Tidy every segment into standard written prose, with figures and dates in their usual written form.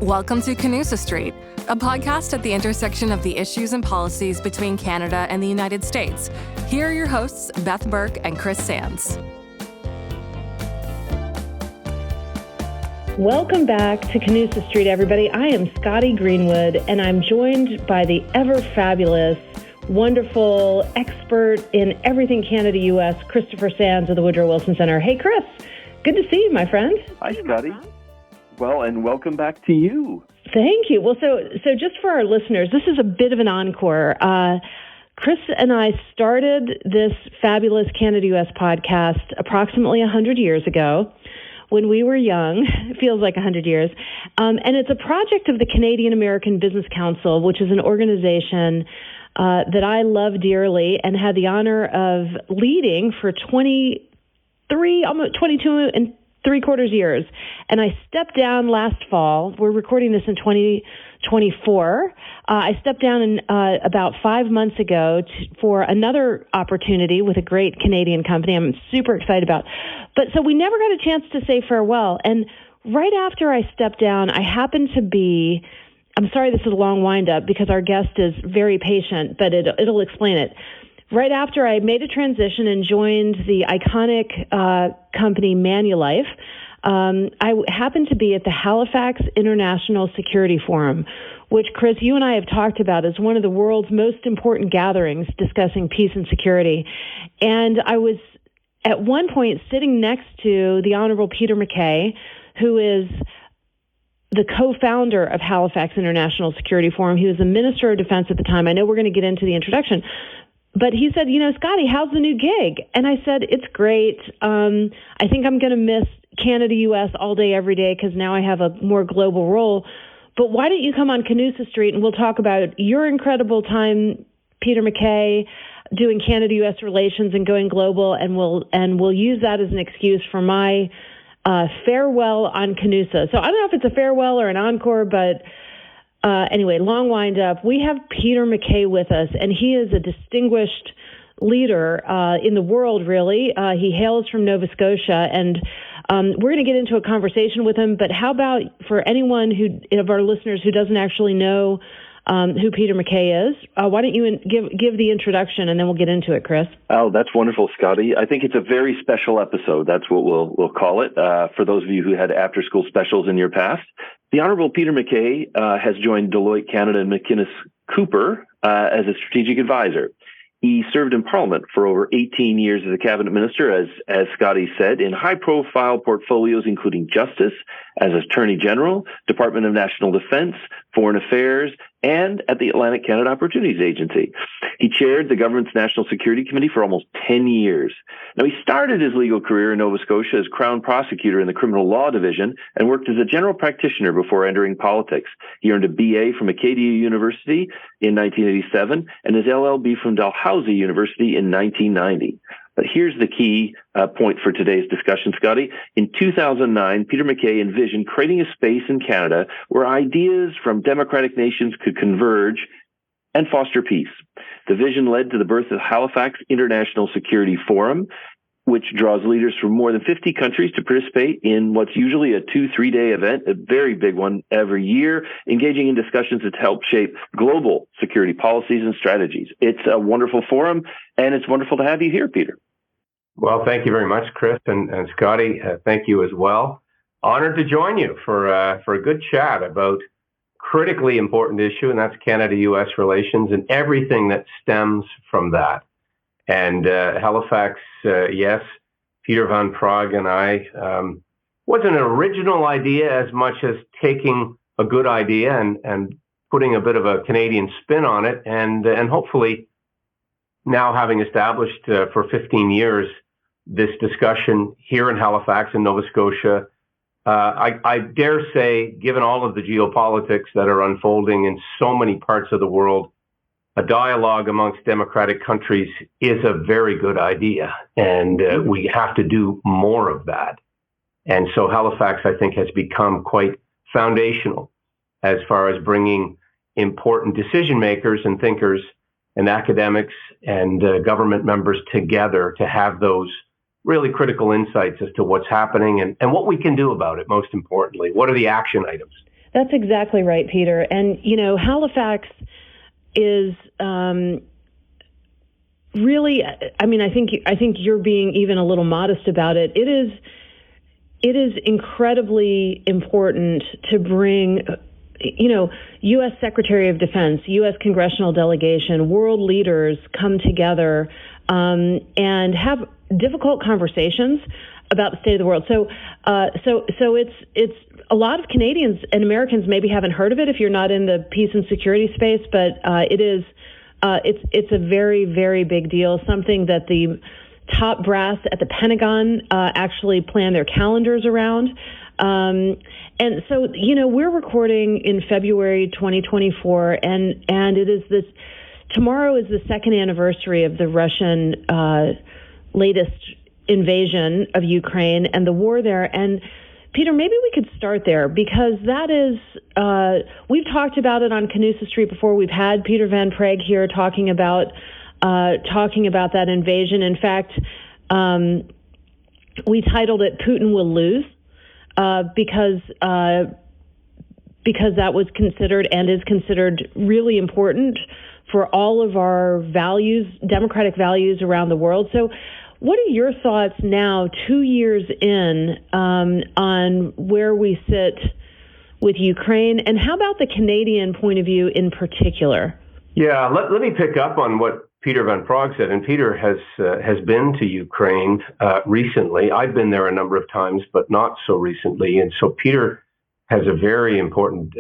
Welcome to Canusa Street, a podcast at the intersection of the issues and policies between Canada and the United States. Here are your hosts, Beth Burke and Chris Sands. Welcome back to Canusa Street, everybody. I am Scotty Greenwood, and I'm joined by the ever-fabulous, wonderful expert in everything Canada-U.S., Christopher Sands of the Woodrow Wilson Center. Hey, Chris. Good to see you, my friend. Hi, Scotty. Well, and welcome back to you. Thank you. Well, so just for our listeners, this is a bit of an encore. Chris and I started this fabulous Canada-U.S. podcast approximately 100 years ago when we were young. It feels like 100 years. And it's a project of the Canadian American Business Council, which is an organization that I love dearly and had the honor of leading for almost 22 and 3/4 years. And I stepped down last fall. We're recording this in 2024. I stepped down about 5 months ago for another opportunity with a great Canadian company I'm super excited about. But so we never got a chance to say farewell. And right after I stepped down, I happened to be, I'm sorry this is a long wind-up because our guest is very patient, but it'll explain it. Right after I made a transition and joined the iconic company Manulife, I happened to be at the Halifax International Security Forum, which, Chris, you and I have talked about as one of the world's most important gatherings discussing peace and security. And I was at one point sitting next to the Honorable Peter McKay, who is the co-founder of Halifax International Security Forum. He was the Minister of Defense at the time. I know we're going to get into the introduction. But he said, Scotty, how's the new gig? And I said, it's great. I think I'm going to miss Canada-U.S. all day, every day, because now I have a more global role. But why don't you come on Canusa Street and we'll talk about your incredible time, Peter McKay, doing Canada-U.S. relations and going global, and we'll use that as an excuse for my farewell on Canusa. So I don't know if it's a farewell or an encore, but anyway, long wind up. We have Peter McKay with us, and he is a distinguished leader in the world, really. He hails from Nova Scotia, and we're going to get into a conversation with him. But how about for anyone of our listeners who doesn't actually know who Peter McKay is, why don't you give the introduction, and then we'll get into it, Chris? Oh, that's wonderful, Scotty. I think it's a very special episode. That's what we'll call it. For those of you who had after-school specials in your past, the Honorable Peter McKay has joined Deloitte Canada and McInnes Cooper as a strategic advisor. He served in Parliament for over 18 years as a cabinet minister, as Scotty said, in high-profile portfolios including Justice, as Attorney General, Department of National Defense, Foreign Affairs, and at the Atlantic Canada Opportunities Agency. He chaired the government's National Security Committee for almost 10 years. Now, he started his legal career in Nova Scotia as Crown Prosecutor in the Criminal Law Division and worked as a general practitioner before entering politics. He earned a BA from Acadia University in 1987 and his LLB from Dalhousie University in 1990. But here's the key point for today's discussion, Scotty. In 2009, Peter McKay envisioned creating a space in Canada where ideas from democratic nations could converge and foster peace. The vision led to the birth of Halifax International Security Forum, which draws leaders from more than 50 countries to participate in what's usually a 2-3 day event, a very big one every year, engaging in discussions that help shape global security policies and strategies. It's a wonderful forum, and it's wonderful to have you here, Peter. Well, thank you very much, Chris, and Scotty. Thank you as well. Honored to join you for a good chat about critically important issue, and that's Canada-U.S. relations and everything that stems from that. And Halifax, yes, Peter Van Praag and I, wasn't an original idea as much as taking a good idea and putting a bit of a Canadian spin on it, and hopefully now having established for 15 years this discussion here in Halifax in Nova Scotia, I dare say, given all of the geopolitics that are unfolding in so many parts of the world, a dialogue amongst democratic countries is a very good idea, and we have to do more of that. And so Halifax, I think, has become quite foundational as far as bringing important decision makers and thinkers and academics and government members together to have those really critical insights as to what's happening and what we can do about it, most importantly. What are the action items? That's exactly right, Peter. And, Halifax is really, I think you're being even a little modest about it. It is incredibly important to bring, U.S. Secretary of Defense, U.S. congressional delegation, world leaders come together and have difficult conversations about the state of the world. So it's a lot of Canadians and Americans maybe haven't heard of it if you're not in the peace and security space, but it's a very, very big deal. Something that the top brass at the Pentagon actually plan their calendars around. And so, we're recording in February 2024, and it is tomorrow is the second anniversary of the Russian latest invasion of Ukraine and the war there. And Peter, maybe we could start there, because that is, we've talked about it on Canusa Street before. We've had Peter Van Prague here talking about that invasion. In fact, we titled it "Putin Will Lose," because that was considered and is considered really important for all of our values, democratic values around the world. So what are your thoughts now, 2 years in, on where we sit with Ukraine? And how about the Canadian point of view in particular? Yeah, let me pick up on what Peter Van Prague said. And Peter has been to Ukraine recently. I've been there a number of times, but not so recently. And so Peter has a very important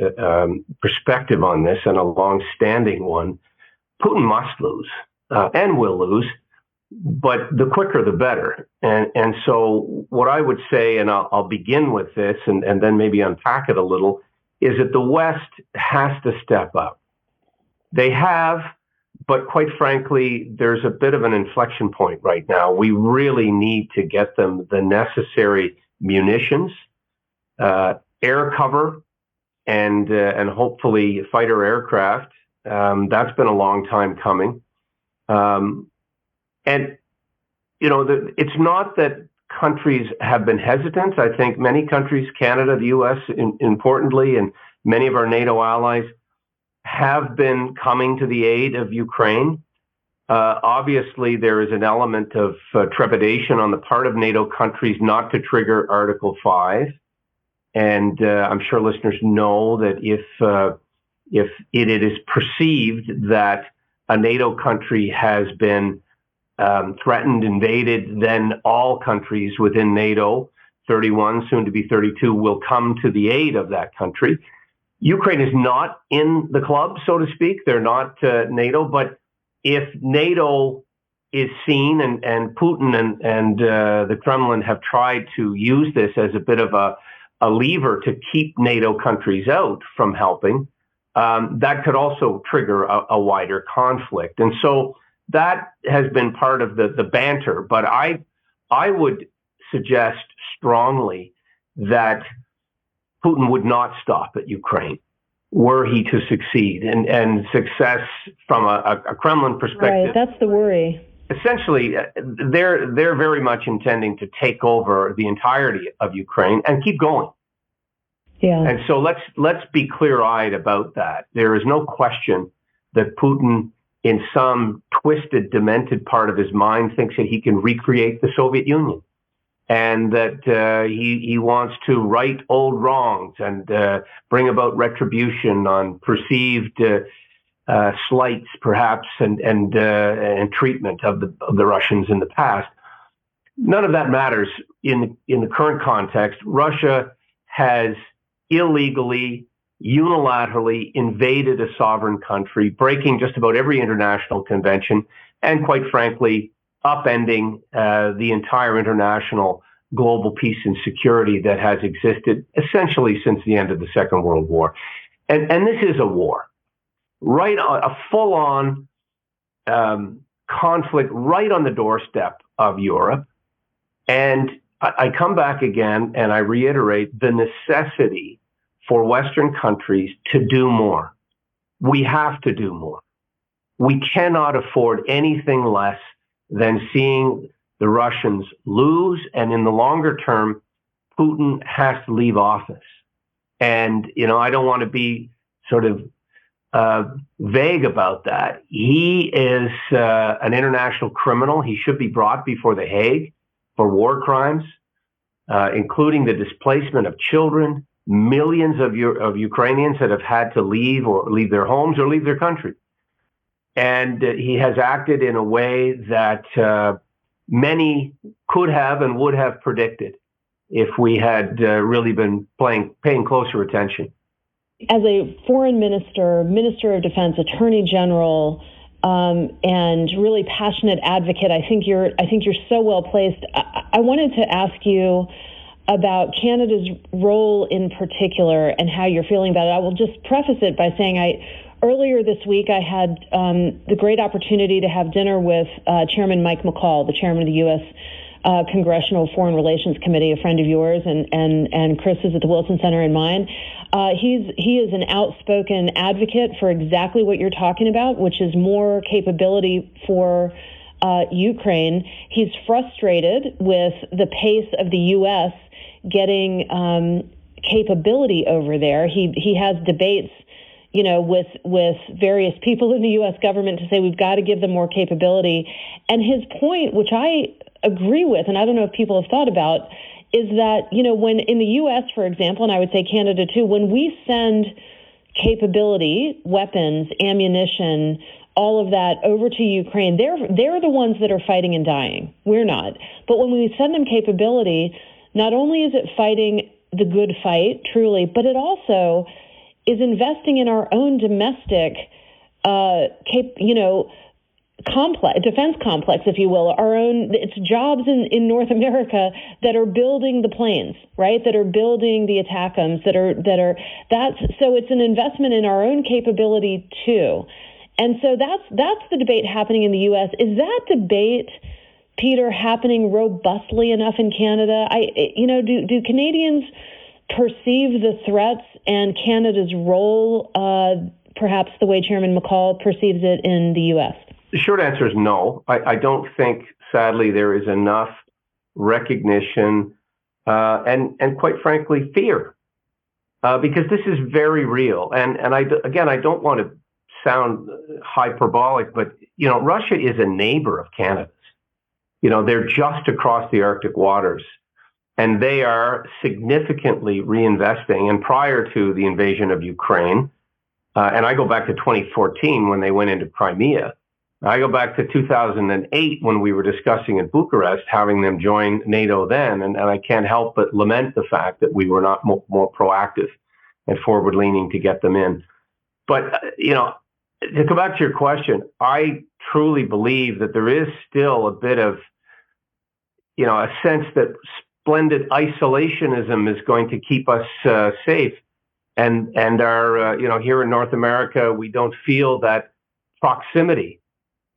perspective on this, and a long-standing one. Putin must lose and will lose, but the quicker the better. And so what I would say, and I'll begin with this and then maybe unpack it a little, is that the West has to step up. They have, but quite frankly, there's a bit of an inflection point right now. We really need to get them the necessary munitions, air cover, and hopefully fighter aircraft. That's been a long time coming. And, it's not that countries have been hesitant. I think many countries, Canada, the U.S., importantly, and many of our NATO allies have been coming to the aid of Ukraine. Obviously, there is an element of trepidation on the part of NATO countries not to trigger Article 5. And I'm sure listeners know that if it is perceived that a NATO country has been threatened, invaded, then all countries within NATO, 31, soon to be 32, will come to the aid of that country. Ukraine is not in the club, so to speak. They're not NATO, but if NATO is seen, and Putin and the Kremlin have tried to use this as a bit of a lever to keep NATO countries out from helping, that could also trigger a wider conflict. And so that has been part of the banter. But I would suggest strongly that Putin would not stop at Ukraine were he to succeed. And success from a Kremlin perspective. Right, that's the worry. Essentially, they're very much intending to take over the entirety of Ukraine and keep going. Yeah. And so let's be clear-eyed about that. There is no question that Putin, in some twisted, demented part of his mind, thinks that he can recreate the Soviet Union, and that he wants to right old wrongs and bring about retribution on perceived slights, perhaps, and treatment of the Russians in the past. None of that matters in the current context. Russia has illegally, unilaterally invaded a sovereign country, breaking just about every international convention, and quite frankly, upending the entire international global peace and security that has existed essentially since the end of the Second World War. And this is a war, right? A full-on conflict right on the doorstep of Europe. And I come back again and I reiterate the necessity for Western countries to do more. We have to do more. We cannot afford anything less than seeing the Russians lose, and in the longer term, Putin has to leave office. And, I don't want to be sort of vague about that. He is an international criminal. He should be brought before The Hague for war crimes, including the displacement of children, millions of Ukrainians that have had to leave their homes or leave their country. And he has acted in a way that many could have and would have predicted if we had really been paying closer attention. As a foreign minister, minister of defense, attorney general, and really passionate advocate, I think you're so well placed. I wanted to ask you about Canada's role in particular and how you're feeling about it. I will just preface it by saying earlier this week I had the great opportunity to have dinner with Chairman Mike McCall, the chairman of the U.S. Congressional Foreign Relations Committee, a friend of yours, and Chris is at the Wilson Center and mine. He is an outspoken advocate for exactly what you're talking about, which is more capability for Ukraine. He's frustrated with the pace of the U.S. getting capability over there. He has debates, with various people in the U.S. government to say we've got to give them more capability. And his point, which I agree with, and I don't know if people have thought about, is that, when in the U.S., for example, and I would say Canada too, when we send capability, weapons, ammunition, all of that over to Ukraine, they're the ones that are fighting and dying. We're not. But when we send them capability, not only is it fighting the good fight, truly, but it also is investing in our own domestic, defense complex, if you will, it's jobs in North America that are building the planes, right? That are building the ATACMS, so it's an investment in our own capability too. And so that's the debate happening in the U.S. Is that debate, Peter, happening robustly enough in Canada? Do Canadians perceive the threats and Canada's role, perhaps the way Chairman McCall perceives it in the U.S.? The short answer is no. I don't think, sadly, there is enough recognition and quite frankly, fear, because this is very real. And I don't want to sound hyperbolic, but, Russia is a neighbor of Canada's. They're just across the Arctic waters, and they are significantly reinvesting. And prior to the invasion of Ukraine, and I go back to 2014 when they went into Crimea, I go back to 2008 when we were discussing in Bucharest having them join NATO then, and I can't help but lament the fact that we were not more proactive and forward-leaning to get them in. But, to go back to your question, I truly believe that there is still a bit of, a sense that splendid isolationism is going to keep us safe. And our, here in North America, we don't feel that proximity.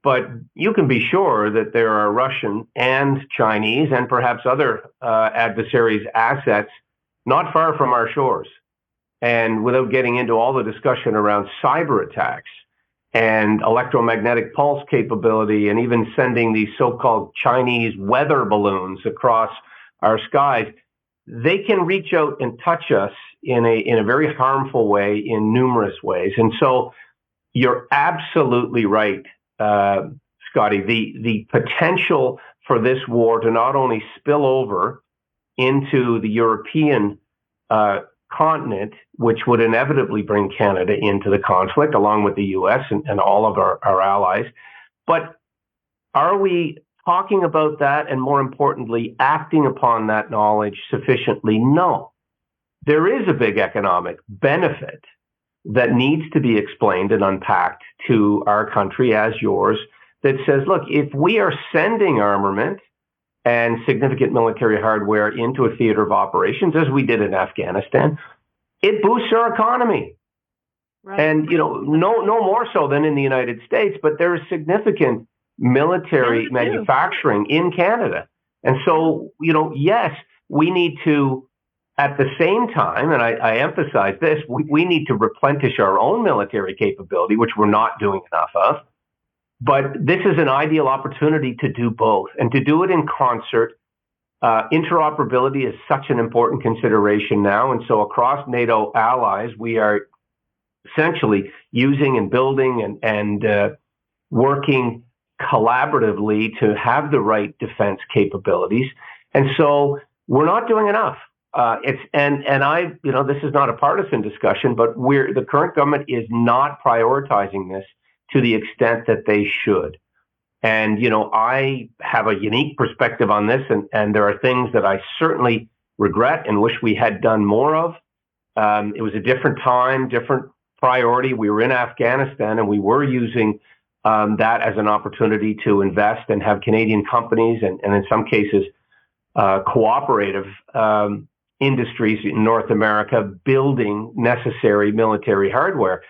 But you can be sure that there are Russian and Chinese and perhaps other adversaries' assets not far from our shores. And without getting into all the discussion around cyber attacks and electromagnetic pulse capability and even sending these so-called Chinese weather balloons across our skies, they can reach out and touch us in a very harmful way in numerous ways. And so you're absolutely right, Scotty. The potential for this war to not only spill over into the European continent, which would inevitably bring Canada into the conflict, along with the U.S. and all of our allies. But are we talking about that and, more importantly, acting upon that knowledge sufficiently? No. There is a big economic benefit that needs to be explained and unpacked to our country as yours that says, look, if we are sending armament and significant military hardware into a theater of operations, as we did in Afghanistan, it boosts our economy. Right. And, no more so than in the United States, but there is significant military manufacturing in Canada. And so, yes, we need to, at the same time, and I emphasize this, we need to replenish our own military capability, which we're not doing enough of. But this is an ideal opportunity to do both and to do it in concert Interoperability is such an important consideration now. And so across NATO allies, we are essentially using and building and working collaboratively to have the right defense capabilities. And so we're not doing enough. This is not a partisan discussion, but the current government is not prioritizing this to the extent that they should. And, I have a unique perspective on this, and there are things that I certainly regret and wish we had done more of. It was a different time, different priority. We were in Afghanistan, and we were using that as an opportunity to invest and have Canadian companies and in some cases, cooperative industries in North America building necessary military hardware.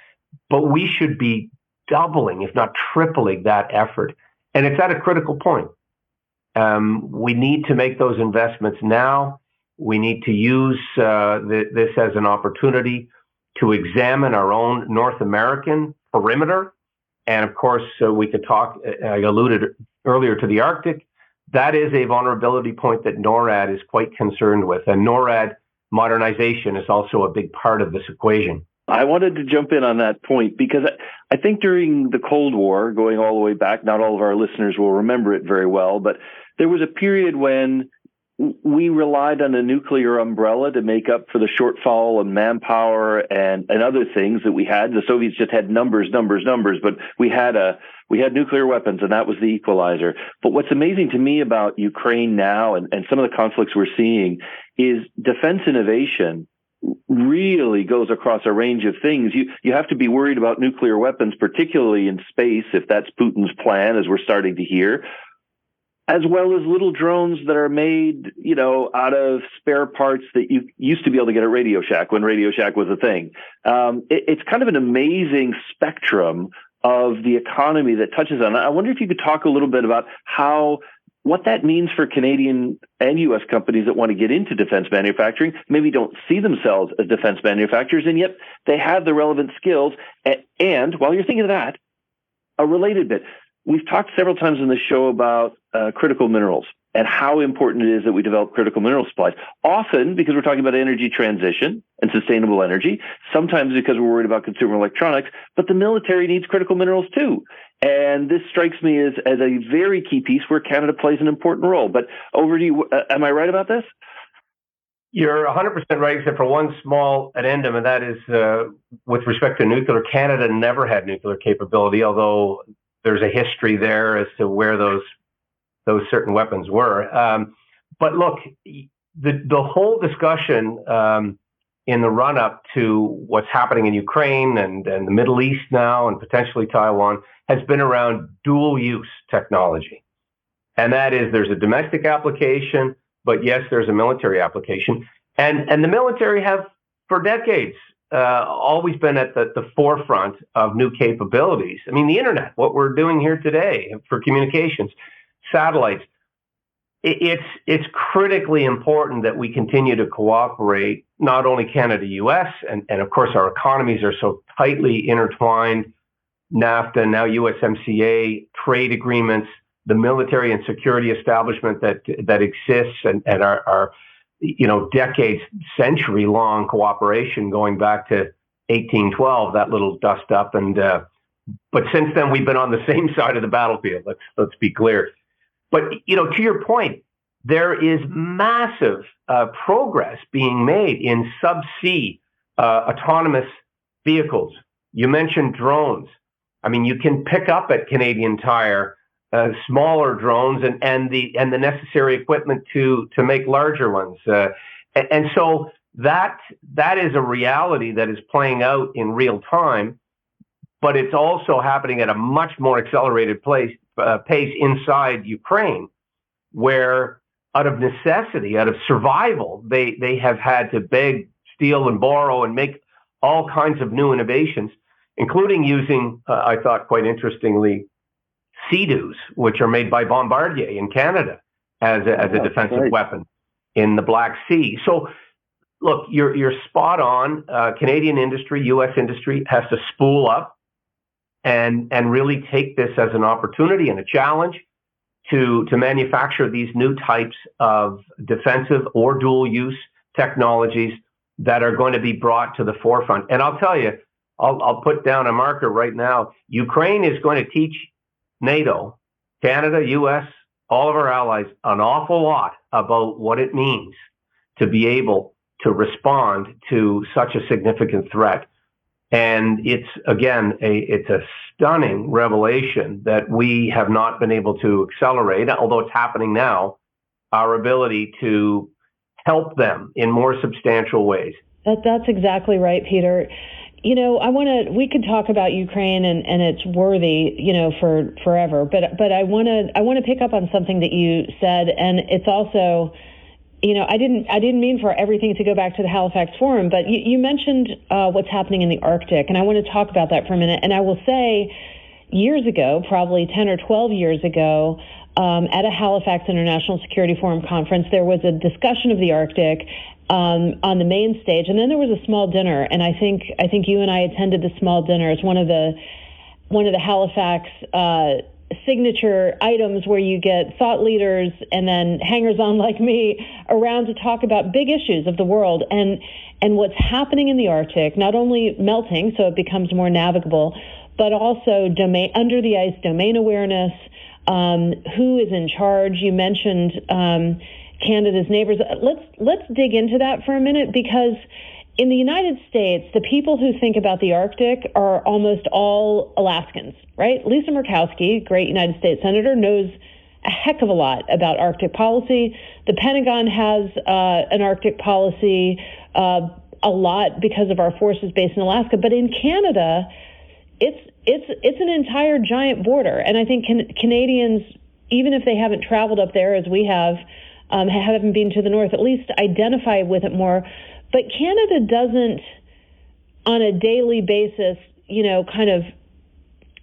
But we should be doubling, if not tripling, that effort. And it's at a critical point. We need to make those investments now. We need to use this as an opportunity to examine our own North American perimeter. And of course, we could talk, I alluded earlier to the Arctic. That is a vulnerability point that NORAD is quite concerned with. And NORAD modernization is also a big part of this equation. I wanted to jump in on that point because I think during the Cold War, going all the way back, not all of our listeners will remember it very well, but there was a period when we relied on a nuclear umbrella to make up for the shortfall in manpower and other things that we had. The Soviets just had numbers, but we had nuclear weapons, and that was the equalizer. But what's amazing to me about Ukraine now and some of the conflicts we're seeing is defense innovation really goes across a range of things. You have to be worried about nuclear weapons, particularly in space, if that's Putin's plan, as we're starting to hear, as well as little drones that are made, out of spare parts that you used to be able to get at Radio Shack when Radio Shack was a thing. It's kind of an amazing spectrum of the economy that touches on it. I wonder if you could talk a little bit about what that means for Canadian and U.S. companies that want to get into defense manufacturing, maybe don't see themselves as defense manufacturers, and yet they have the relevant skills. And while you're thinking of that, a related bit, we've talked several times on this show about critical minerals and how important it is that we develop critical mineral supplies. Often because we're talking about energy transition and sustainable energy, sometimes because we're worried about consumer electronics, but the military needs critical minerals too. And this strikes me as a very key piece where Canada plays an important role. But over to you. Am I right about this? You're 100% right, except for one small addendum, and that is with respect to nuclear. Canada never had nuclear capability, although there's a history there as to where those certain weapons were. But look, the whole discussion in the run-up to what's happening in Ukraine and the Middle East now and potentially Taiwan has been around dual-use technology. And that is, there's a domestic application, but yes, there's a military application. And the military have, for decades, always been at the forefront of new capabilities. I mean, the internet, what we're doing here today for communications, satellites, it's critically important that we continue to cooperate, not only Canada, US, and of course our economies are so tightly intertwined, NAFTA, now USMCA, trade agreements, the military and security establishment that exists and our decades, century-long cooperation going back to 1812, that little dust up. But since then, we've been on the same side of the battlefield. Let's be clear. But, to your point, there is massive progress being made in subsea autonomous vehicles. You mentioned drones. I mean, you can pick up at Canadian Tire smaller drones and the necessary equipment to make larger ones. And so that is a reality that is playing out in real time, but it's also happening at a much more accelerated pace inside Ukraine, where out of necessity, out of survival, they have had to beg, steal, and borrow and make all kinds of new innovations, including using, I thought quite interestingly, Sea-Doos, which are made by Bombardier in Canada as a defensive weapon in the Black Sea. So, look, you're spot on. Canadian industry, U.S. industry has to spool up and really take this as an opportunity and a challenge to manufacture these new types of defensive or dual use technologies that are going to be brought to the forefront. And I'll tell you, I'll put down a marker right now. Ukraine is going to teach NATO, Canada, US, all of our allies, an awful lot about what it means to be able to respond to such a significant threat. And it's, again, it's a stunning revelation that we have not been able to accelerate, although it's happening now, our ability to help them in more substantial ways. That's exactly right, Peter. We could talk about Ukraine and it's worthy, for forever, but I want to pick up on something that you said, and it's also, I didn't mean for everything to go back to the Halifax Forum, but you mentioned what's happening in the Arctic, and I want to talk about that for a minute. And I will say, years ago, probably 10 or 12 years ago, at a Halifax International Security Forum conference, there was a discussion of the Arctic on the main stage, and then there was a small dinner. And I think you and I attended the small dinner. It's one of the Halifax signature items where you get thought leaders and then hangers-on like me around to talk about big issues of the world and what's happening in the Arctic, not only melting so it becomes more navigable, but also under the ice domain awareness, who is in charge. You mentioned Canada's neighbors. Let's dig into that for a minute, because in the United States, the people who think about the Arctic are almost all Alaskans, right? Lisa Murkowski, great United States Senator, knows a heck of a lot about Arctic policy. The Pentagon has an Arctic policy, a lot because of our forces based in Alaska. But in Canada, it's an entire giant border. And I think Canadians, even if they haven't traveled up there as we have, haven't been to the north, at least identify with it more. But Canada doesn't, on a daily basis, kind of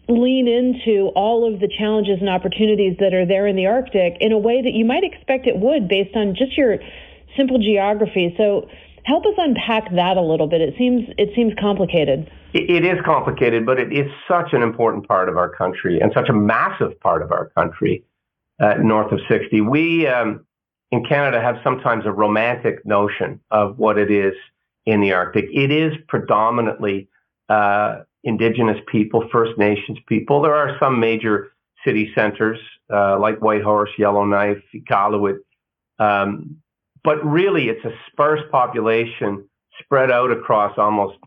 lean into all of the challenges and opportunities that are there in the Arctic in a way that you might expect it would based on just your simple geography. So help us unpack that a little bit. It seems complicated. It is complicated, but it is such an important part of our country and such a massive part of our country, north of 60. We in Canada have sometimes a romantic notion of what it is in the Arctic. It is predominantly Indigenous people, First Nations people. There are some major city centers like Whitehorse, Yellowknife, Iqaluit, but really it's a sparse population spread out across almost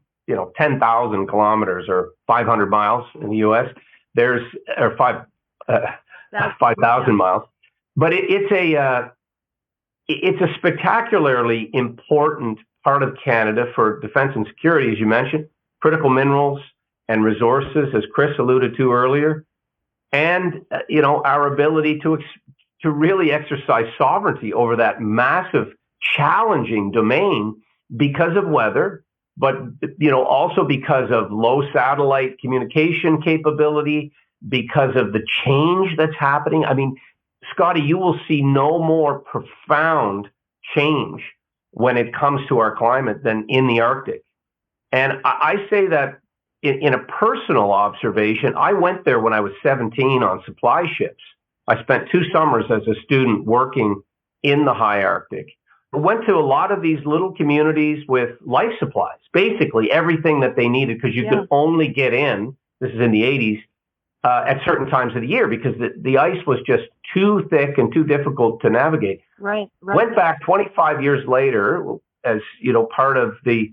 10,000 kilometers or 500 miles in the U.S. There's 5,000 miles, but it's a spectacularly important part of Canada for defense and security, as you mentioned, critical minerals and resources, as Chris alluded to earlier, and our ability to really exercise sovereignty over that massive, challenging domain because of weather, but also because of low satellite communication capability, because of the change that's happening. I mean, Scotty, you will see no more profound change when it comes to our climate than in the Arctic. And I say that in a personal observation. I went there when I was 17 on supply ships. I spent 2 summers as a student working in the high Arctic. I went to a lot of these little communities with life supplies, basically everything that they needed, because you could only get in, this is in the 80s, at certain times of the year because the ice was just too thick and too difficult to navigate. Right. Went back 25 years later as, part of the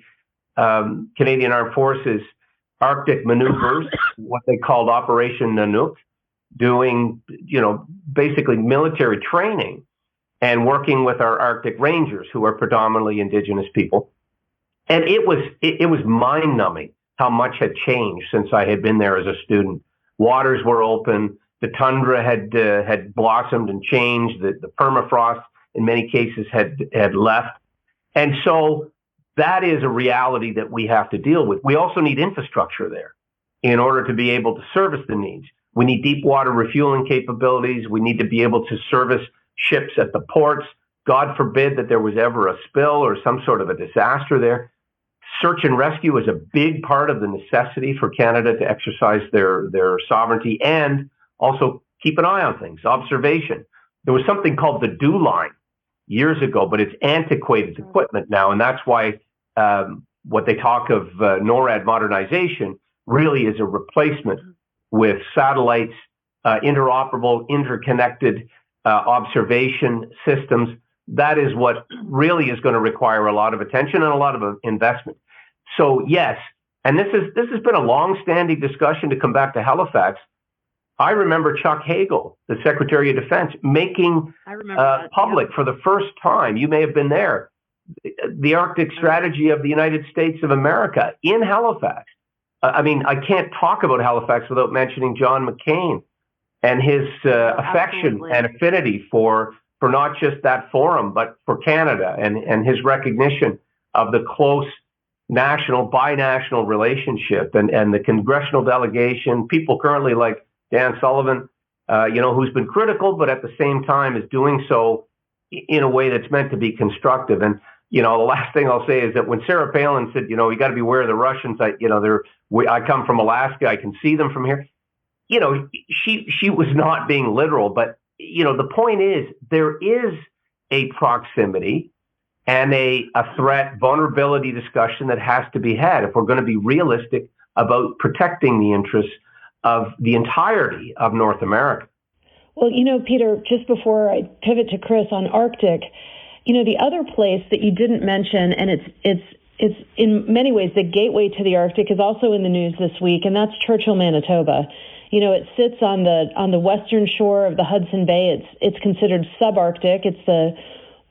Canadian Armed Forces Arctic maneuvers, what they called Operation Nanook, doing, basically military training and working with our Arctic Rangers, who are predominantly Indigenous people. And it was mind-numbing how much had changed since I had been there as a student. Waters were open. The tundra had blossomed and changed. The permafrost, in many cases, had left. And so that is a reality that we have to deal with. We also need infrastructure there in order to be able to service the needs. We need deep water refueling capabilities. We need to be able to service ships at the ports. God forbid that there was ever a spill or some sort of a disaster there. Search and rescue is a big part of the necessity for Canada to exercise their sovereignty, and also keep an eye on things, observation. There was something called the dew line years ago, but it's antiquated equipment now, and that's why what they talk of NORAD modernization really is a replacement with satellites, interoperable, interconnected observation systems. That is what really is going to require a lot of attention and a lot of investment. So yes, and this has been a long-standing discussion to come back to Halifax. I remember Chuck Hagel, the Secretary of Defense, making public for the first time, you may have been there, the Arctic strategy of the United States of America in Halifax. I mean, I can't talk about Halifax without mentioning John McCain and his affection and affinity for not just that forum, but for Canada and his recognition of the close national, binational relationship and the congressional delegation, people currently like Dan Sullivan, who's been critical, but at the same time is doing so in a way that's meant to be constructive. And, the last thing I'll say is that when Sarah Palin said, you got to beware of the Russians, I come from Alaska, I can see them from here. She was not being literal, but, the point is there is a proximity and a threat vulnerability discussion that has to be had if we're going to be realistic about protecting the interests of the entirety of North America. Well, Peter, just before I pivot to Chris on Arctic, the other place that you didn't mention, and it's in many ways the gateway to the Arctic, is also in the news this week, and that's Churchill, Manitoba. It sits on the western shore of the Hudson Bay. It's considered subarctic. It's the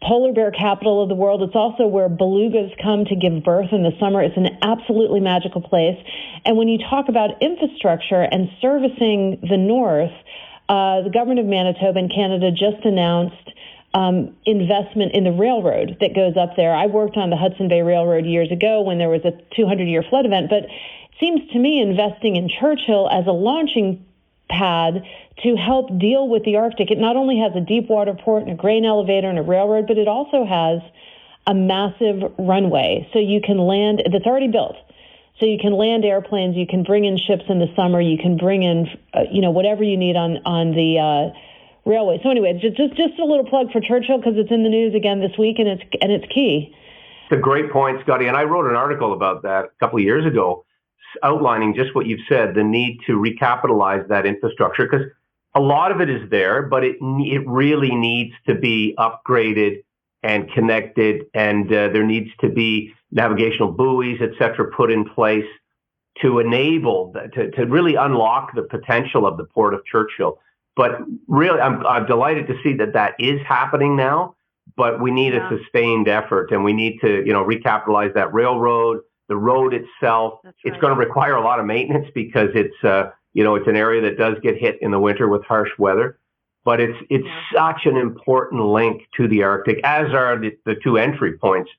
polar bear capital of the world. It's also where belugas come to give birth in the summer. It's an absolutely magical place. And when you talk about infrastructure and servicing the north, the government of Manitoba and Canada just announced investment in the railroad that goes up there. I worked on the Hudson Bay Railroad years ago when there was a 200-year flood event, but it seems to me investing in Churchill as a launching pad to help deal with the Arctic. It not only has a deep water port and a grain elevator and a railroad, but it also has a massive runway. So you can land, that's already built. So you can land airplanes, you can bring in ships in the summer, you can bring in, whatever you need on the railway. So anyway, just a little plug for Churchill because it's in the news again this week and it's key. It's a great point, Scotty. And I wrote an article about that a couple of years ago, outlining just what you've said, the need to recapitalize that infrastructure, because a lot of it is there, but it really needs to be upgraded and connected, and there needs to be navigational buoys, et cetera, put in place to enable, to really unlock the potential of the Port of Churchill. But really, I'm delighted to see that is happening now, but we need a sustained effort, and we need to, recapitalize that railroad, the road itself. Right. It's going to require a lot of maintenance because it's an area that does get hit in the winter with harsh weather. But it's such an important link to the Arctic, as are the two entry points,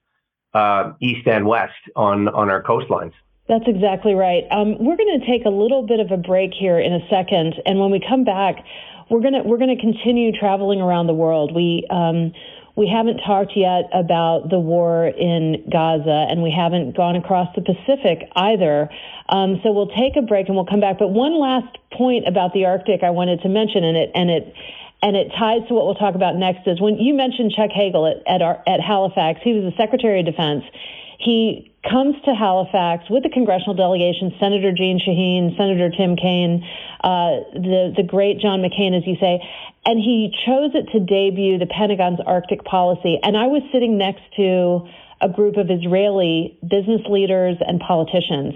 east and west on our coastlines. That's exactly right. We're going to take a little bit of a break here in a second, and when we come back, we're going to continue traveling around the world. We haven't talked yet about the war in Gaza, and we haven't gone across the Pacific either. So we'll take a break and we'll come back. But one last point about the Arctic I wanted to mention, and it ties to what we'll talk about next, is when you mentioned Chuck Hagel at Halifax. He was the Secretary of Defense. He comes to Halifax with the congressional delegation, Senator Jeanne Shaheen, Senator Tim Kaine, the great John McCain, as you say, and he chose it to debut the Pentagon's Arctic policy. And I was sitting next to a group of Israeli business leaders and politicians,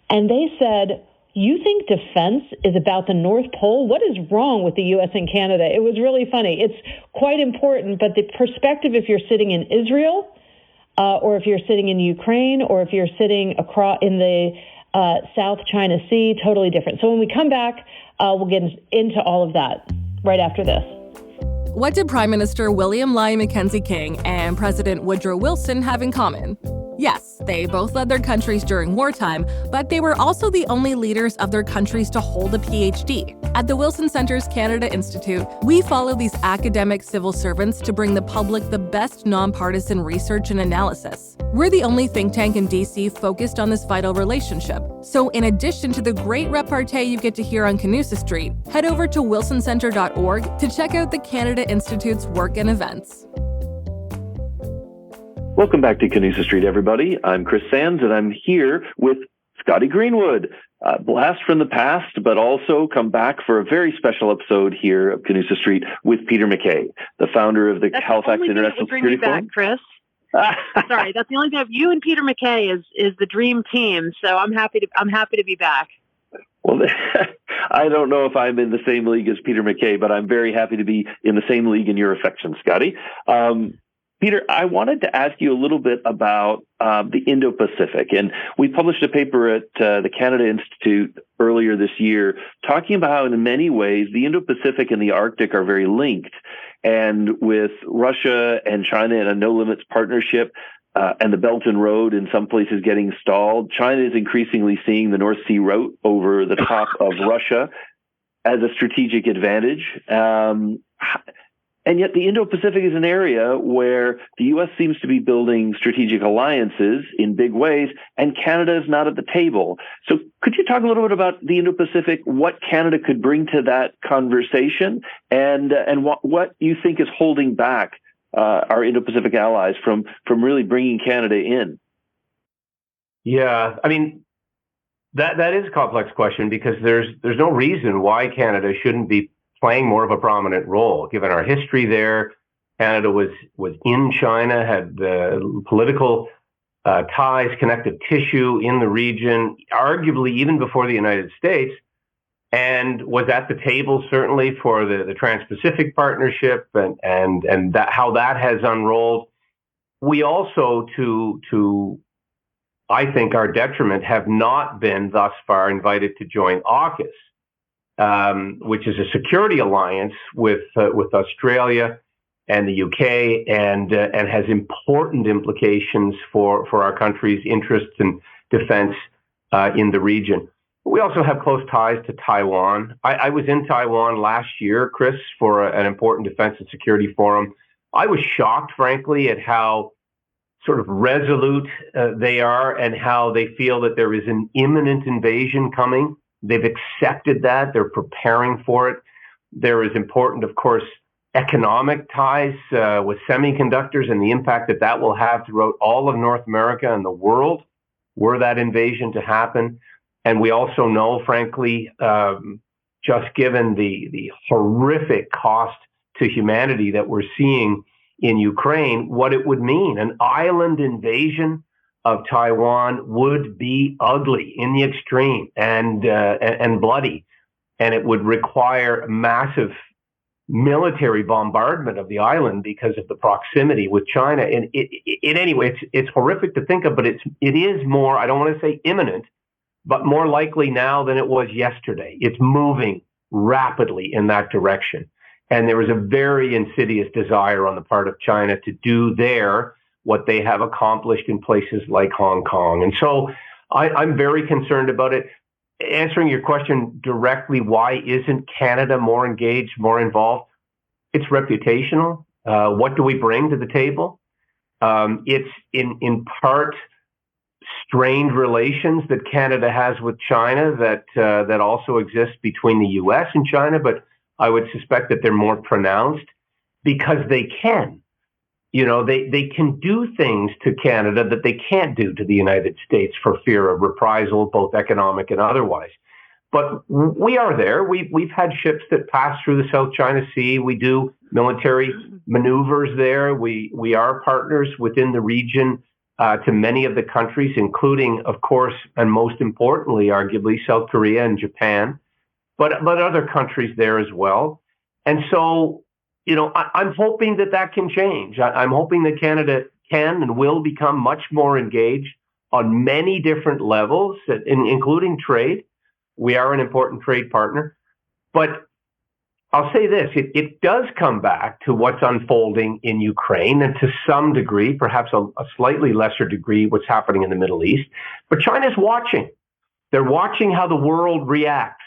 and they said, "You think defense is about the North Pole? What is wrong with the U.S. and Canada?" It was really funny. It's quite important, but the perspective, if you're sitting in Israel, or if you're sitting in Ukraine, or if you're sitting across in the South China Sea, totally different. So when we come back, we'll get into all of that right after this. What did Prime Minister William Lyon Mackenzie King and President Woodrow Wilson have in common? Yes, they both led their countries during wartime, but they were also the only leaders of their countries to hold a PhD. At the Wilson Center's Canada Institute, we follow these academic civil servants to bring the public the best nonpartisan research and analysis. We're the only think tank in DC focused on this vital relationship. So in addition to the great repartee you get to hear on Canusa Street, head over to wilsoncenter.org to check out the Canada Institute's work and events. Welcome back to Canusa Street, everybody. I'm Chris Sands, and I'm here with Scotty Greenwood. Blast from the past, but also come back for a very special episode here of Canusa Street with Peter McKay, the founder of the Halifax International Security Forum. Chris. Sorry, that's the only thing. You and Peter McKay is the dream team. So I'm happy to be back. Well, I don't know if I'm in the same league as Peter McKay, but I'm very happy to be in the same league in your affection, Scotty. Peter, I wanted to ask you a little bit about the Indo-Pacific. And we published a paper at the Canada Institute earlier this year talking about how in many ways the Indo-Pacific and the Arctic are very linked. And with Russia and China in a no-limits partnership and the Belt and Road in some places getting stalled, China is increasingly seeing the North Sea route over the top of Russia as a strategic advantage. And yet the Indo-Pacific is an area where the U.S. seems to be building strategic alliances in big ways, and Canada is not at the table. So could you talk a little bit about the Indo-Pacific, what Canada could bring to that conversation, and what you think is holding back our Indo-Pacific allies from really bringing Canada in? Yeah, I mean, that is a complex question because there's no reason why Canada shouldn't be playing more of a prominent role, given our history there. Canada was in China, had political ties, connective tissue in the region, arguably even before the United States, and was at the table certainly for the Trans-Pacific Partnership and that, how that has unrolled. We also, to I think our detriment, have not been thus far invited to join AUKUS. Which is a security alliance with Australia and the UK, and has important implications for our country's interests and defense in the region. We also have close ties to Taiwan. I was in Taiwan last year, Chris, for an important defense and security forum. I was shocked, frankly, at how sort of resolute they are and how they feel that there is an imminent invasion coming. They've accepted that. They're preparing for it. There is important, of course, economic ties with semiconductors and the impact that will have throughout all of North America and the world were that invasion to happen. And we also know, frankly, just given the horrific cost to humanity that we're seeing in Ukraine, what it would mean. An island invasion of Taiwan would be ugly in the extreme and bloody, and it would require massive military bombardment of the island because of the proximity with China. And in any way, it's horrific to think of, but it is more, I don't want to say imminent, but more likely now than it was yesterday. It's moving rapidly in that direction, and there is a very insidious desire on the part of China to do what they have accomplished in places like Hong Kong. And so I'm very concerned about it. Answering your question directly, why isn't Canada more engaged, more involved? It's reputational. What do we bring to the table? It's in part strained relations that Canada has with China that also exist between the U.S. and China, but I would suspect that they're more pronounced because they can. You know, they can do things to Canada that they can't do to the United States for fear of reprisal, both economic and otherwise. But we are there. We've had ships that pass through the South China Sea. We do military maneuvers there. We are partners within the region to many of the countries, including, of course, and most importantly, arguably, South Korea and Japan, but other countries there as well. And so, you know, I'm hoping that can change. I'm hoping that Canada can and will become much more engaged on many different levels, including trade. We are an important trade partner. But I'll say this, it does come back to what's unfolding in Ukraine, and to some degree, perhaps a slightly lesser degree, what's happening in the Middle East. But China's watching. They're watching how the world reacts.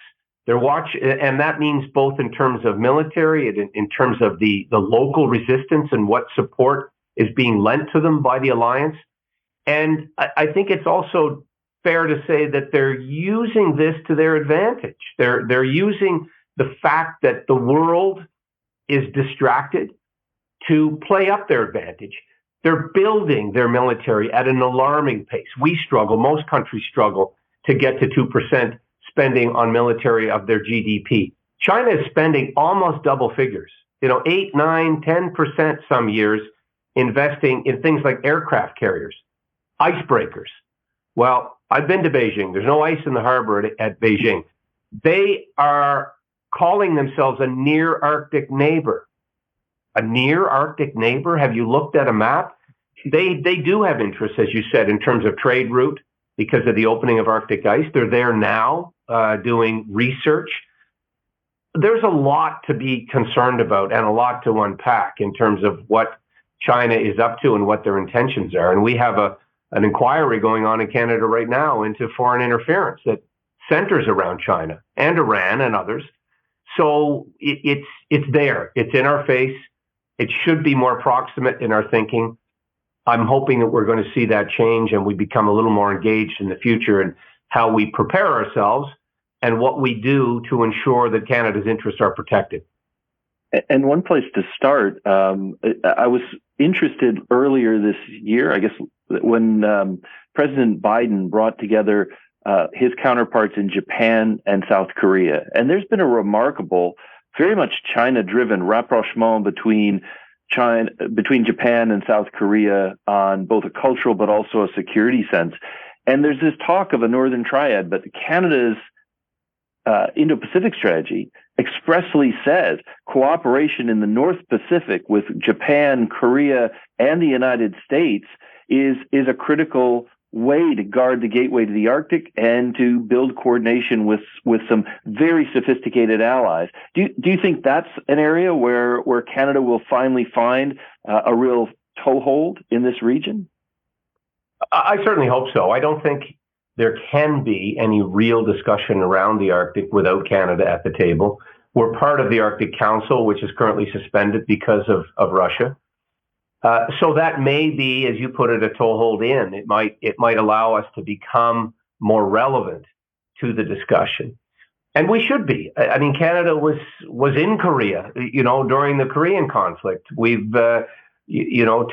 And that means both in terms of military and in terms of the local resistance and what support is being lent to them by the alliance. And I think it's also fair to say that they're using this to their advantage. They're using the fact that the world is distracted to play up their advantage. They're building their military at an alarming pace. Most countries struggle to get to 2% spending on military of their GDP. China is spending almost double figures, 8, 9, 10% some years, investing in things like aircraft carriers, icebreakers. Well, I've been to Beijing. There's no ice in the harbor at Beijing. They are calling themselves a near Arctic neighbor. A near Arctic neighbor? Have you looked at a map? They do have interests, as you said, in terms of trade route because of the opening of Arctic ice. They're there now doing research. There's a lot to be concerned about and a lot to unpack in terms of what China is up to and what their intentions are. And we have an inquiry going on in Canada right now into foreign interference that centers around China and Iran and others. So it's there. It's in our face. It should be more proximate in our thinking. I'm hoping that we're going to see that change and we become a little more engaged in the future in how we prepare ourselves and what we do to ensure that Canada's interests are protected. And one place to start, I was interested earlier this year, I guess, when President Biden brought together his counterparts in Japan and South Korea. And there's been a remarkable, very much China-driven rapprochement between Japan and South Korea on both a cultural but also a security sense. And there's this talk of a Northern Triad, but Canada's Indo-Pacific strategy expressly says cooperation in the North Pacific with Japan, Korea, and the United States is a critical way to guard the gateway to the Arctic and to build coordination with some very sophisticated allies. Do you think that's an area where Canada will finally find a real toehold in this region? I certainly hope so. I don't think there can be any real discussion around the Arctic without Canada at the table. We're part of the Arctic Council, which is currently suspended because of Russia. So that may be, as you put it, a toehold in. It might allow us to become more relevant to the discussion, and we should be. I mean, Canada was in Korea, during the Korean conflict. We've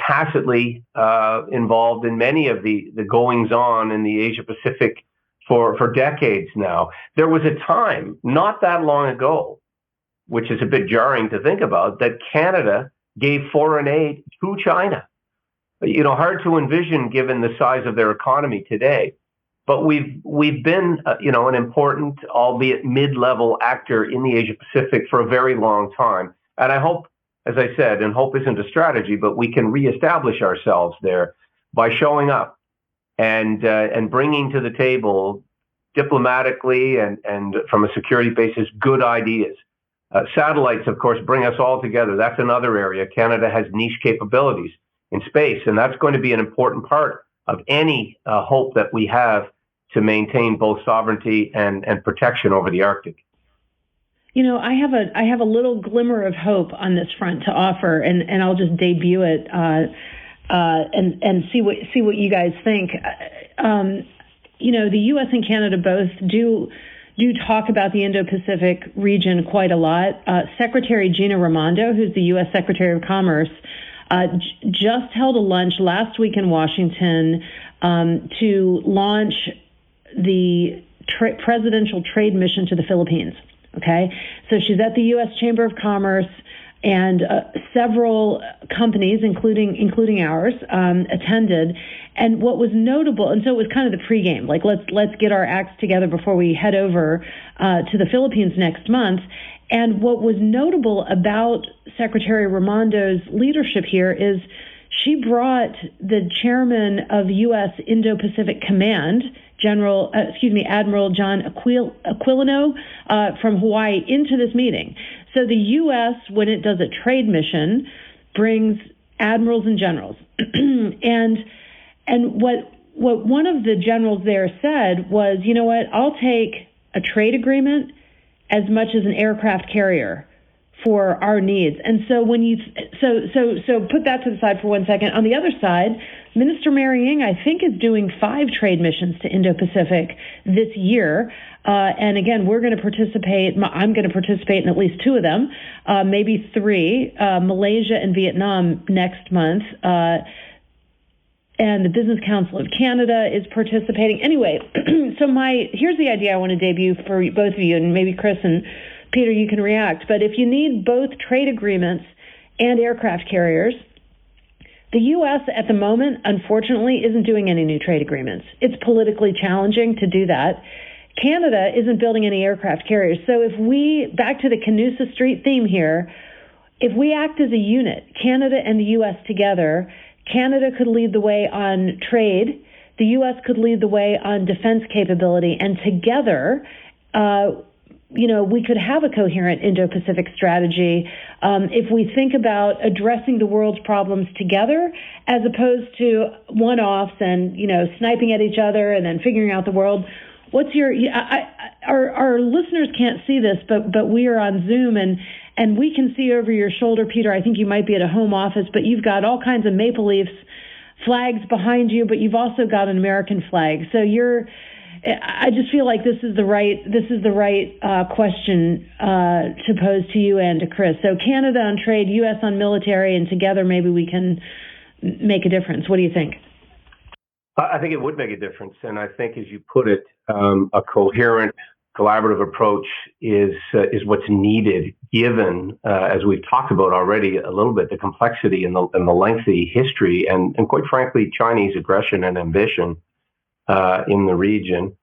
tacitly involved in many of the goings on in the Asia Pacific for decades now. There was a time not that long ago, which is a bit jarring to think about, that Canada gave foreign aid to China. Hard to envision given the size of their economy today. But we've been, an important, albeit mid-level actor in the Asia Pacific for a very long time. And I hope, as I said, and hope isn't a strategy, but we can reestablish ourselves there by showing up and bringing to the table diplomatically and from a security basis good ideas. Satellites, of course, bring us all together. That's another area. Canada has niche capabilities in space, and that's going to be an important part of any hope that we have to maintain both sovereignty and protection over the Arctic. I have a little glimmer of hope on this front to offer, and I'll just debut it and see what you guys think. The U.S. and Canada both do talk about the Indo-Pacific region quite a lot. Secretary Gina Raimondo, who's the U.S. Secretary of Commerce, just held a lunch last week in Washington to launch the presidential trade mission to the Philippines. Okay, so she's at the U.S. Chamber of Commerce, and several companies, including ours, attended. And what was notable, and so it was kind of the pregame, like let's get our acts together before we head over to the Philippines next month. And what was notable about Secretary Raimondo's leadership here is she brought the chairman of U.S. Indo-Pacific Command, Admiral John Aquilino from Hawaii, into this meeting. So the U.S., when it does a trade mission, brings admirals and generals. and what one of the generals there said was, you know what, I'll take a trade agreement as much as an aircraft carrier for our needs. And so when you so put that to the side for 1 second. On the other side, Minister Mary Ng, I think, is doing 5 trade missions to Indo-Pacific this year. And again, we're going to participate. I'm going to participate in at least 2 of them, maybe 3, Malaysia and Vietnam next month. And the Business Council of Canada is participating. Anyway, so here's the idea I want to debut for both of you, and maybe Chris and Peter, you can react. But if you need both trade agreements and aircraft carriers, the U.S. at the moment, unfortunately, isn't doing any new trade agreements. It's politically challenging to do that. Canada isn't building any aircraft carriers. So if we, back to the Canusa Street theme here, if we act as a unit, Canada and the U.S. together, Canada could lead the way on trade, the U.S. could lead the way on defense capability, and together, we could have a coherent Indo-Pacific strategy if we think about addressing the world's problems together as opposed to one-offs and, sniping at each other and then figuring out the world. What's your? Our listeners can't see this, but we are on Zoom and we can see over your shoulder, Peter. I think you might be at a home office, but you've got all kinds of Maple Leafs flags behind you, but you've also got an American flag. So I just feel like this is the right question to pose to you and to Chris. So Canada on trade, U.S. on military, and together maybe we can make a difference. What do you think? I think it would make a difference, and I think, as you put it, a coherent, collaborative approach is what's needed, given, as we've talked about already a little bit, the complexity and the lengthy history, and quite frankly, Chinese aggression and ambition in the region.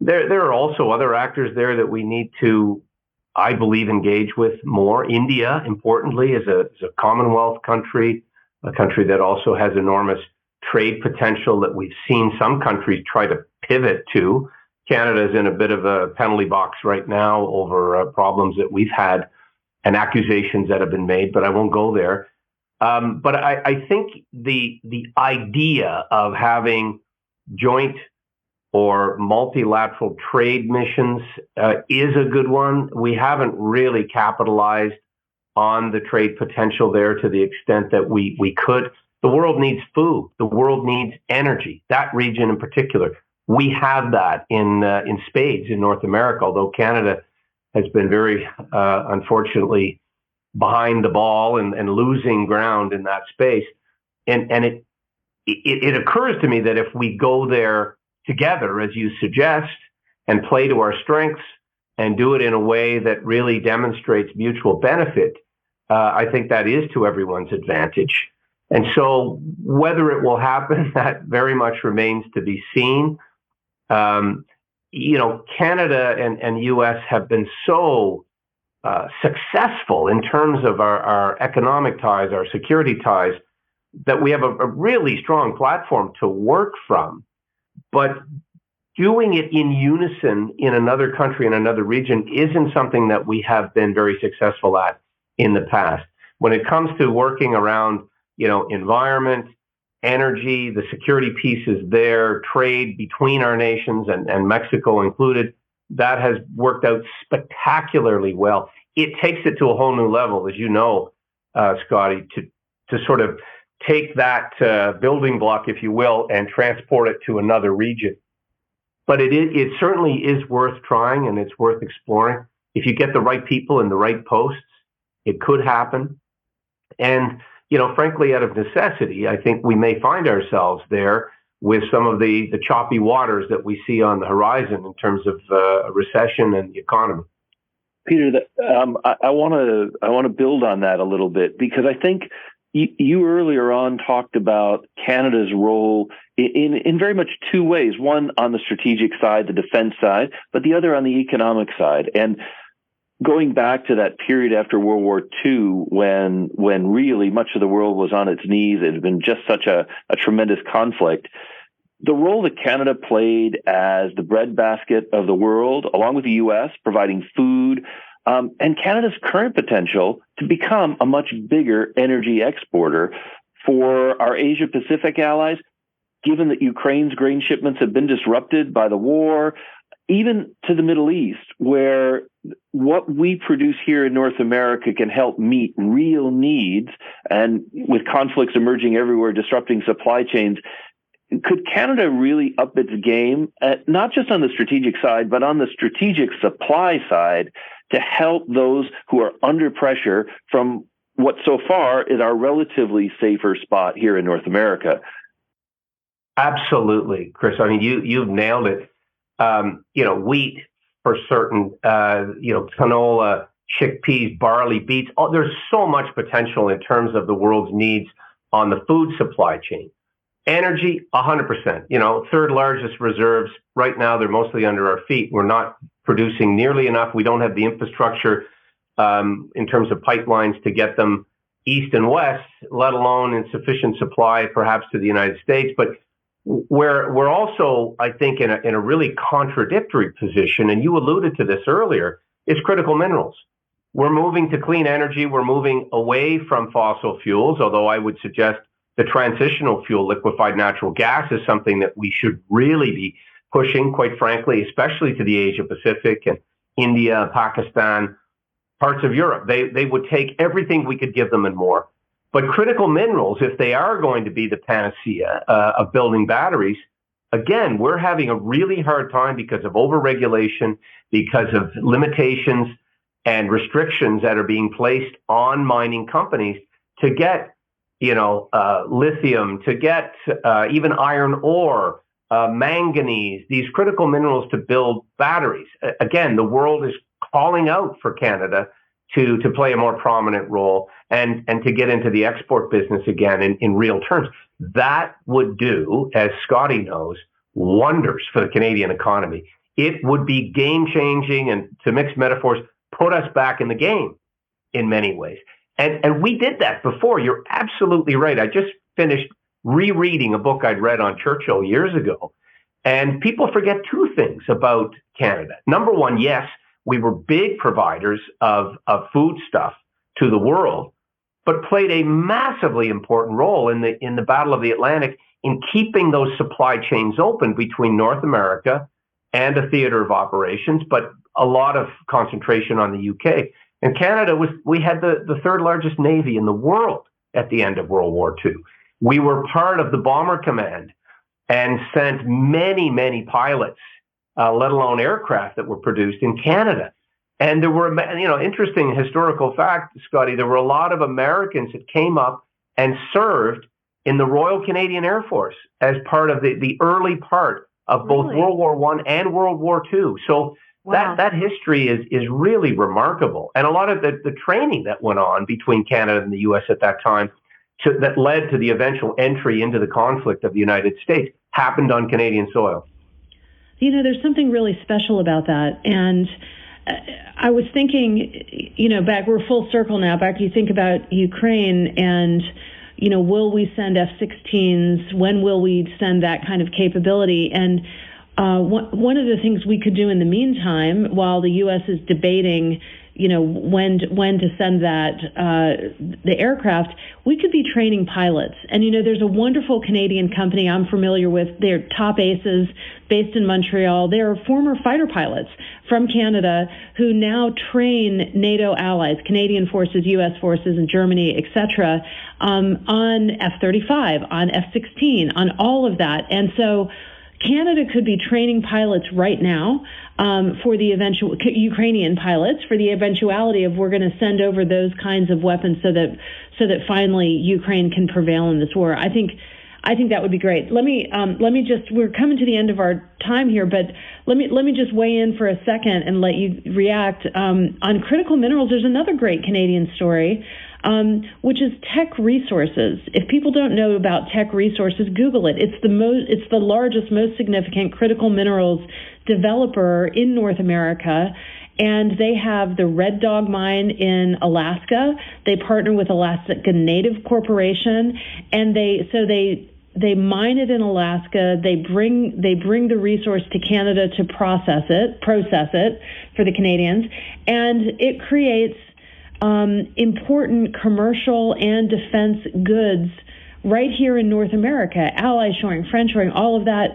There are also other actors there that we need to, I believe, engage with more. India, importantly, is a Commonwealth country, a country that also has enormous trade potential that we've seen some countries try to pivot to. Canada is in a bit of a penalty box right now over problems that we've had and accusations that have been made, but I won't go there. But I think the idea of having joint or multilateral trade missions is a good one. We haven't really capitalized on the trade potential there to the extent that we could. The world needs food. The world needs energy. That region in particular. We have that in spades in North America, although Canada has been very, unfortunately, behind the ball and losing ground in that space. And it occurs to me that if we go there together, as you suggest, and play to our strengths and do it in a way that really demonstrates mutual benefit, I think that is to everyone's advantage. And so whether it will happen, that very much remains to be seen. Canada and U.S. have been so successful in terms of our economic ties, our security ties, that we have a really strong platform to work from. But doing it in unison in another country, in another region, isn't something that we have been very successful at in the past. When it comes to working around, environment, energy, the security pieces there, trade between our nations and Mexico included, that has worked out spectacularly well. It takes it to a whole new level, as you know, Scotty, to sort of take that building block, if you will, and transport it to another region. But it certainly is worth trying, and it's worth exploring. If you get the right people in the right posts, it could happen. And frankly, out of necessity, I think we may find ourselves there with some of the choppy waters that we see on the horizon in terms of recession and the economy. Peter, I want to build on that a little bit, because I think you earlier on talked about Canada's role in very much 2 ways. One on the strategic side, the defense side, but the other on the economic side. And going back to that period after World War II, when really much of the world was on its knees, it had been just such a tremendous conflict. The role that Canada played as the breadbasket of the world, along with the U.S., providing food, and Canada's current potential to become a much bigger energy exporter for our Asia-Pacific allies, given that Ukraine's grain shipments have been disrupted by the war, even to the Middle East, where what we produce here in North America can help meet real needs, and with conflicts emerging everywhere, disrupting supply chains. Could Canada really up its game, not just on the strategic side, but on the strategic supply side, to help those who are under pressure from what so far is our relatively safer spot here in North America? Absolutely, Chris. I mean, you've nailed it. Wheat for certain, canola, chickpeas, barley, beets. There's so much potential in terms of the world's needs on the food supply chain. Energy, 100%. Third largest reserves. Right now, they're mostly under our feet. We're not producing nearly enough. We don't have the infrastructure in terms of pipelines to get them east and west, let alone in sufficient supply, perhaps, to the United States. But we're also, I think, in a really contradictory position, and you alluded to this earlier, is critical minerals. We're moving to clean energy. We're moving away from fossil fuels, although I would suggest the transitional fuel, liquefied natural gas, is something that we should really be pushing, quite frankly, especially to the Asia-Pacific and India, Pakistan, parts of Europe. They would take everything we could give them and more. But critical minerals, if they are going to be the panacea of building batteries, again, we're having a really hard time because of overregulation, because of limitations and restrictions that are being placed on mining companies to get lithium, to get even iron ore, manganese, these critical minerals to build batteries. Again, the world is calling out for Canada to play a more prominent role and to get into the export business again in real terms. That would do, as Scotty knows, wonders for the Canadian economy. It would be game-changing, and to mix metaphors, put us back in the game in many ways. And we did that before. You're absolutely right. I just finished rereading a book I'd read on Churchill years ago. And people forget two things about Canada. Number one, yes, we were big providers of food stuff to the world, but played a massively important role in the Battle of the Atlantic in keeping those supply chains open between North America and a theater of operations, but a lot of concentration on the UK. And Canada we had the third largest navy in the world at the end of World War II. We were part of the Bomber Command and sent many, many pilots, let alone aircraft, that were produced in Canada. And there were, interesting historical fact, Scotty, there were a lot of Americans that came up and served in the Royal Canadian Air Force as part of the early part of both World War I and World War II. So wow. That history is really remarkable. And a lot of the training that went on between Canada and the U.S. at that time that led to the eventual entry into the conflict of the United States happened on Canadian soil. There's something really special about that. And I was thinking, back, we're full circle now, back you think about Ukraine and, will we send F-16s? When will we send that kind of capability? And one of the things we could do in the meantime, while the U.S. is debating, when to send the aircraft, we could be training pilots. And, there's a wonderful Canadian company I'm familiar with. They're top aces based in Montreal. They're former fighter pilots from Canada who now train NATO allies, Canadian forces, U.S. forces, and Germany, et cetera, on F-35, on F-16, on all of that. And so Canada could be training pilots right now for the eventual Ukrainian pilots for the eventuality of we're going to send over those kinds of weapons so that finally Ukraine can prevail in this war. I think that would be great. Let me just, we're coming to the end of our time here, but let me just weigh in for a second and let you react on critical minerals. There's another great Canadian story, which is Teck Resources. If people don't know about Teck Resources, Google it. It's the largest, most significant critical minerals developer in North America. And they have the Red Dog mine in Alaska. They partner with Alaska Native Corporation, and they They mine it in Alaska. They bring the resource to Canada to process it for the Canadians, and it creates important commercial and defense goods right here in North America. Allies shoring, French shoring, all of that.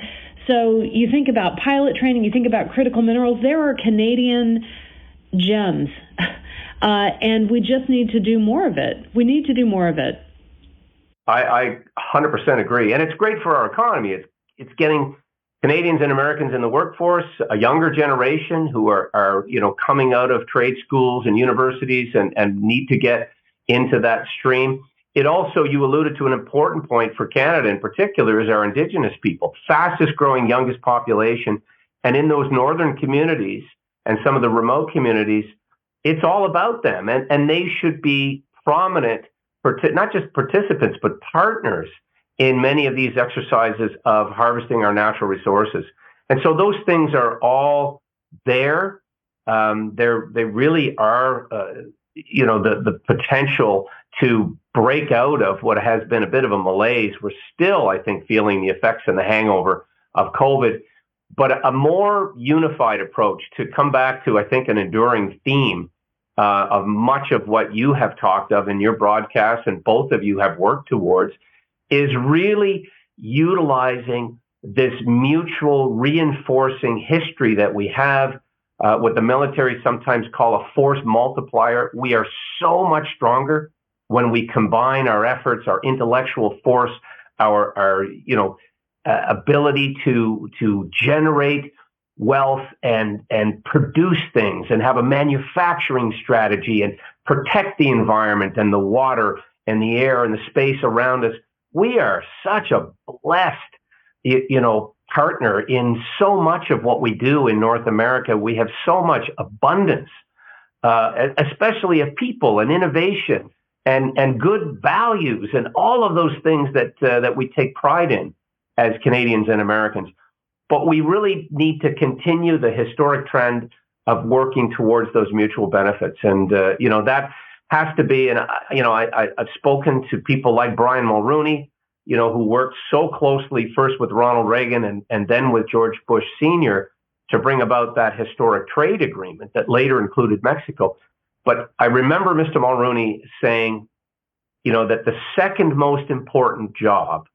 So you think about pilot training, you think about critical minerals. There are Canadian gems, and we just need to do more of it. We need to do more of it. I 100% agree. And it's great for our economy. It's getting Canadians and Americans in the workforce, a younger generation who are coming out of trade schools and universities and need to get into that stream. It also, you alluded to an important point for Canada in particular, is our Indigenous people, fastest growing, youngest population. And in those northern communities and some of the remote communities, it's all about them. And they should be prominent, not just participants, but partners in many of these exercises of harvesting our natural resources. And so those things are all there. They really are, the potential to break out of what has been a bit of a malaise. We're still, I think, feeling the effects and the hangover of COVID, but a more unified approach to come back to, I think, an enduring theme of much of what you have talked of in your broadcast and both of you have worked towards is really utilizing this mutual reinforcing history that we have, what the military sometimes call a force multiplier. We are so much stronger when we combine our efforts, our intellectual force, our ability to generate wealth and produce things and have a manufacturing strategy and protect the environment and the water and the air and the space around us. We are such a blessed, partner in so much of what we do in North America. We have so much abundance, especially of people and innovation and good values and all of those things that we take pride in as Canadians and Americans. But we really need to continue the historic trend of working towards those mutual benefits. And, that has to be, and, I've spoken to people like Brian Mulroney, who worked so closely first with Ronald Reagan and then with George Bush Sr. to bring about that historic trade agreement that later included Mexico. But I remember Mr. Mulroney saying, that the second most important job,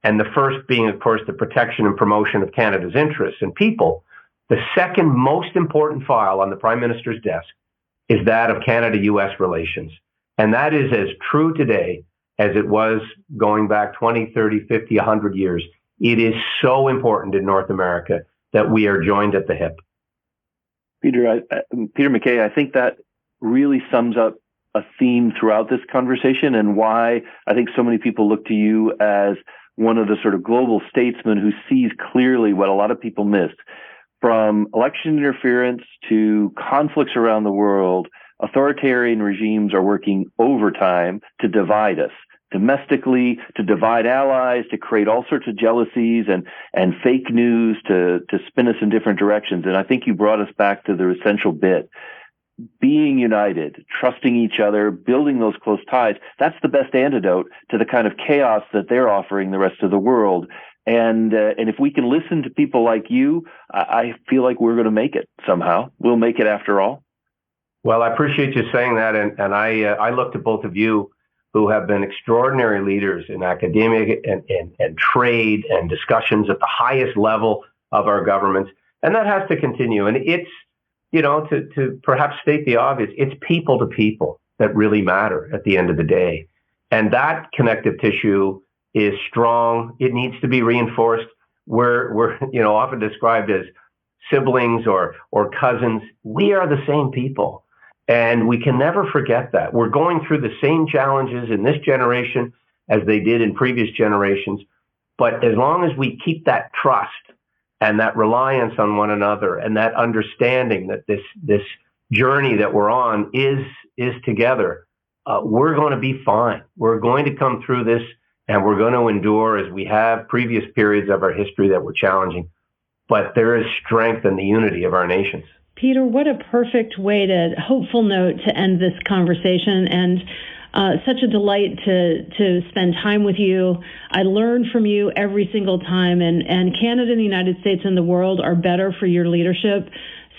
and the first being, of course, the protection and promotion of Canada's interests and people, the second most important file on the Prime Minister's desk is that of Canada-U.S. relations. And that is as true today as it was going back 20, 30, 50, 100 years. It is so important in North America that we are joined at the hip. Peter McKay, I think that really sums up a theme throughout this conversation and why I think so many people look to you as one of the sort of global statesmen who sees clearly what a lot of people miss. From election interference to conflicts around the world, authoritarian regimes are working overtime to divide us domestically, to divide allies, to create all sorts of jealousies and fake news to spin us in different directions. And I think you brought us back to the essential bit. Being united, trusting each other, building those close ties, that's the best antidote to the kind of chaos that they're offering the rest of the world. And if we can listen to people like you, I feel like we're going to make it somehow. We'll make it after all. Well, I appreciate you saying that. And I look to both of you who have been extraordinary leaders in academia and trade and discussions at the highest level of our governments. And that has to continue. And it's, to perhaps state the obvious, it's people to people that really matter at the end of the day. And that connective tissue is strong. It needs to be reinforced. We're often described as siblings or cousins. We are the same people. And we can never forget that. We're going through the same challenges in this generation as they did in previous generations. But as long as we keep that trust and that reliance on one another and that understanding that this journey that we're on is together, we're going to be fine. We're going to come through this and we're going to endure as we have previous periods of our history that were challenging. But there is strength in the unity of our nations. Peter, what a perfect way hopeful note to end this conversation. And such a delight to spend time with you. I learn from you every single time, and Canada and the United States and the world are better for your leadership.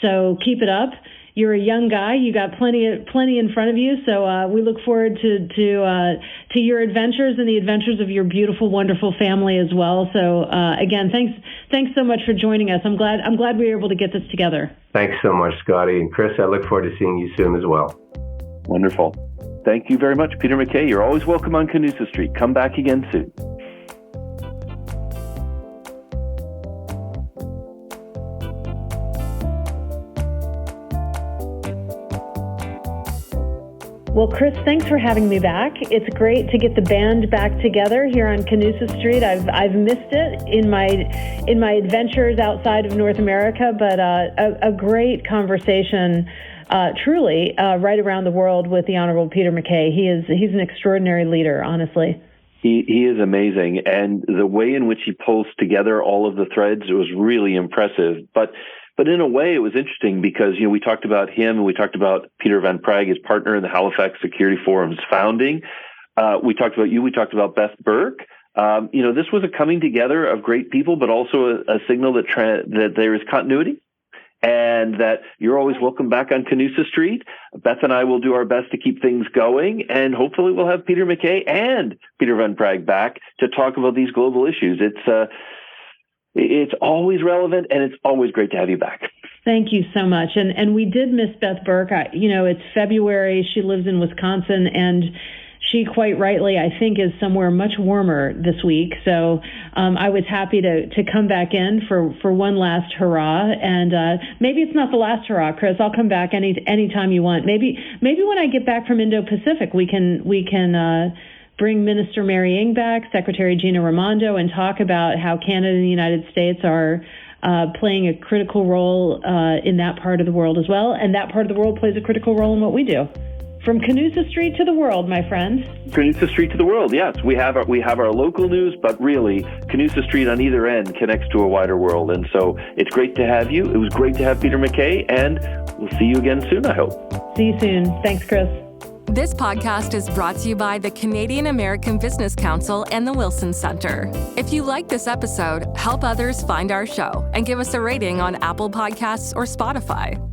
So keep it up. You're a young guy. You got plenty in front of you. So we look forward to your adventures and the adventures of your beautiful, wonderful family as well. So again, thanks so much for joining us. I'm glad we were able to get this together. Thanks so much, Scotty. And Chris, I look forward to seeing you soon as well. Wonderful. Thank you very much, Peter McKay. You're always welcome on Canusa Street. Come back again soon. Well, Chris, thanks for having me back. It's great to get the band back together here on Canusa Street. I've missed it in my adventures outside of North America, but a great conversation, truly, right around the world with the Honorable Peter McKay. He's an extraordinary leader, honestly. He is amazing, and the way in which he pulls together all of the threads was really impressive. But in a way, it was interesting because, we talked about him and we talked about Peter Van Praag, his partner in the Halifax Security Forum's founding. We talked about you. We talked about Beth Burke. This was a coming together of great people, but also a signal that there is continuity and that you're always welcome back on Canusa Street. Beth and I will do our best to keep things going, and hopefully we'll have Peter McKay and Peter Van Praag back to talk about these global issues. It's always relevant, and it's always great to have you back. Thank you so much. And we did miss Beth Burke. It's February. She lives in Wisconsin, and she quite rightly, I think, is somewhere much warmer this week. So I was happy to come back in for one last hurrah. And maybe it's not the last hurrah, Chris. I'll come back anytime you want. Maybe when I get back from Indo-Pacific, we can bring Minister Mary Ng back, Secretary Gina Raimondo, and talk about how Canada and the United States are playing a critical role in that part of the world as well. And that part of the world plays a critical role in what we do. From Canusa Street to the world, my friend. Canusa Street to the world, yes. We have our local news, but really, Canusa Street on either end connects to a wider world. And so it's great to have you. It was great to have Peter McKay, and we'll see you again soon, I hope. See you soon. Thanks, Chris. This podcast is brought to you by the Canadian American Business Council and the Wilson Center. If you like this episode, help others find our show and give us a rating on Apple Podcasts or Spotify.